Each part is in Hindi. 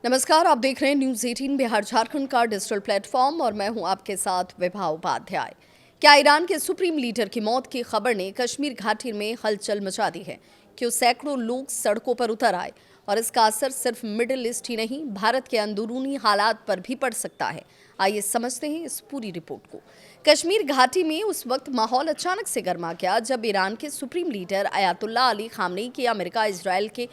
नमस्कार, आप देख रहे हैं न्यूज 18 बिहार झारखंड का डिजिटल प्लेटफॉर्म और मैं हूं आपके साथ विभा उपाध्याय। क्या ईरान के सुप्रीम लीडर की मौत की खबर ने कश्मीर घाटी में हलचल मचा दी है? क्यों सैकड़ों लोग सड़कों पर उतर आए और इसका असर सिर्फ मिडिल ईस्ट ही नहीं, भारत के अंदरूनी हालात पर भी पड़ सकता है। आइए समझते हैं इस पूरी रिपोर्ट को। कश्मीर घाटी में उस वक्त माहौल अचानक से गर्मा गया जब ईरान के supreme leader Ayatollah Ali Khamenei की अमेरिका इजराइल के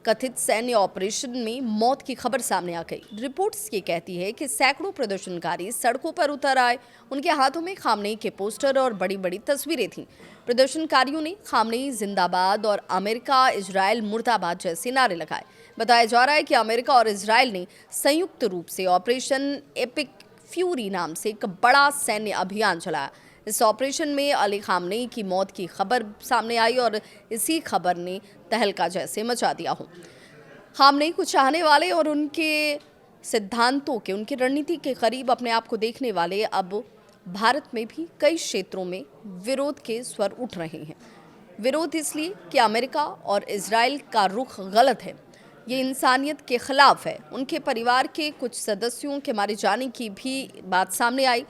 कथित सैन्य ऑपरेशन में मौत की खबर सामने आ गई। रिपोर्ट्स ये कहती है कि सैकड़ों प्रदर्शनकारी सड़कों पर उतर आए। उनके हाथों में खामनेई के पोस्टर और बड़ी बड़ी तस्वीरें थीं। प्रदर्शनकारियों ने खामनेई जिंदाबाद और अमेरिका इजराइल मुर्दाबाद जैसे नारे लगाए। बताया जा रहा है कि अमेरिका और इजराइल ने संयुक्त रूप से ऑपरेशन एपिक फ्यूरी नाम से एक बड़ा सैन्य अभियान चलाया। इस ऑपरेशन में अली खामनेई की मौत की खबर सामने आई और इसी खबर ने तहलका जैसे मचा दिया हो। खामनेई को चाहने वाले और उनके सिद्धांतों के, उनकी रणनीति के करीब अपने आप को देखने वाले अब भारत में भी कई क्षेत्रों में विरोध के स्वर उठ रहे हैं। विरोध इसलिए कि अमेरिका और इजराइल का रुख गलत है, ये इंसानियत के खिलाफ है। उनके परिवार के कुछ सदस्यों के मारे जाने की भी बात सामने आई,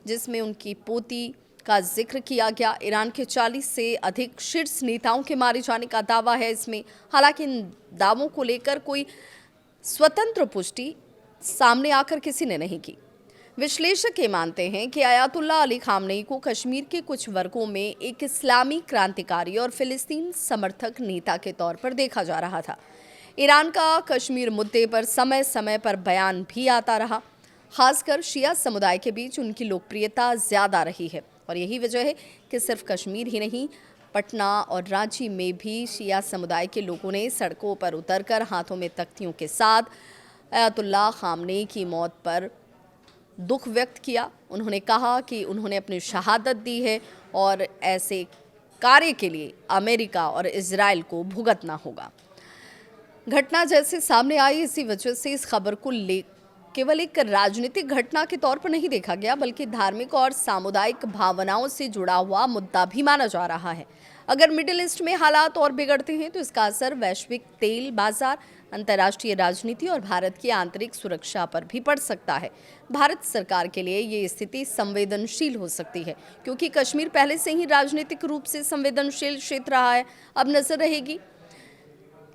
जिसमें उनकी पोती का जिक्र किया गया। ईरान के 40 से अधिक शीर्ष नेताओं के मारे जाने का दावा है इसमें। हालांकि इन दावों को लेकर कोई स्वतंत्र पुष्टि सामने आकर किसी ने नहीं की। विश्लेषक ये मानते हैं कि अयातुल्लाह अली खामनेई को कश्मीर के कुछ वर्गों में एक इस्लामी क्रांतिकारी और फिलिस्तीन समर्थक नेता के तौर पर देखा जा रहा था। ईरान का कश्मीर मुद्दे पर समय समय पर बयान भी आता रहा। खासकर शिया समुदाय के बीच उनकी लोकप्रियता ज़्यादा रही है और यही वजह है कि सिर्फ कश्मीर ही नहीं, पटना और रांची में भी शिया समुदाय के लोगों ने सड़कों पर उतरकर हाथों में तख्तियों के साथ अयातुल्लाह खामनेई की मौत पर दुख व्यक्त किया। उन्होंने कहा कि उन्होंने अपनी शहादत दी है और ऐसे कार्य के लिए अमेरिका और इजराइल को भुगतना होगा। घटना जैसे सामने आई, इसी वजह से इस खबर को केवल एक राजनीतिक घटना के तौर पर नहीं देखा गया, बल्कि धार्मिक और सामुदायिक भावनाओं से जुड़ा हुआ मुद्दा भी माना जा रहा है। अगर मिडिल ईस्ट में हालात और बिगड़ते हैं तो इसका असर वैश्विक तेल बाजार, अंतर्राष्ट्रीय राजनीति और भारत की आंतरिक सुरक्षा पर भी पड़ सकता है। भारत सरकार के लिए ये स्थिति संवेदनशील हो सकती है, क्योंकि कश्मीर पहले से ही राजनीतिक रूप से संवेदनशील क्षेत्र रहा है। अब नजर रहेगी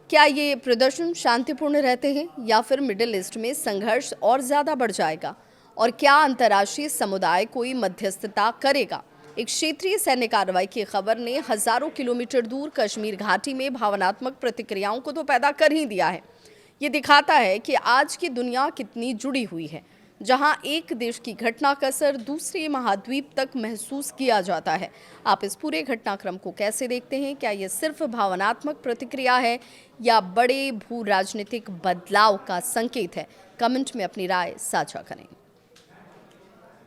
क्या ये प्रदर्शन शांतिपूर्ण रहते हैं या फिर मिडिल ईस्ट में संघर्ष और ज़्यादा बढ़ जाएगा, और क्या अंतर्राष्ट्रीय समुदाय कोई मध्यस्थता करेगा। एक क्षेत्रीय सैन्य कार्रवाई की खबर ने हजारों किलोमीटर दूर कश्मीर घाटी में भावनात्मक प्रतिक्रियाओं को तो पैदा कर ही दिया है। ये दिखाता है कि आज की दुनिया कितनी जुड़ी हुई है, जहां एक देश की घटना का असर दूसरे महाद्वीप तक महसूस किया जाता है। आप इस पूरे घटनाक्रम को कैसे देखते हैं? क्या ये सिर्फ भावनात्मक प्रतिक्रिया है या बड़े भू राजनीतिक बदलाव का संकेत है? कमेंट में अपनी राय साझा करें।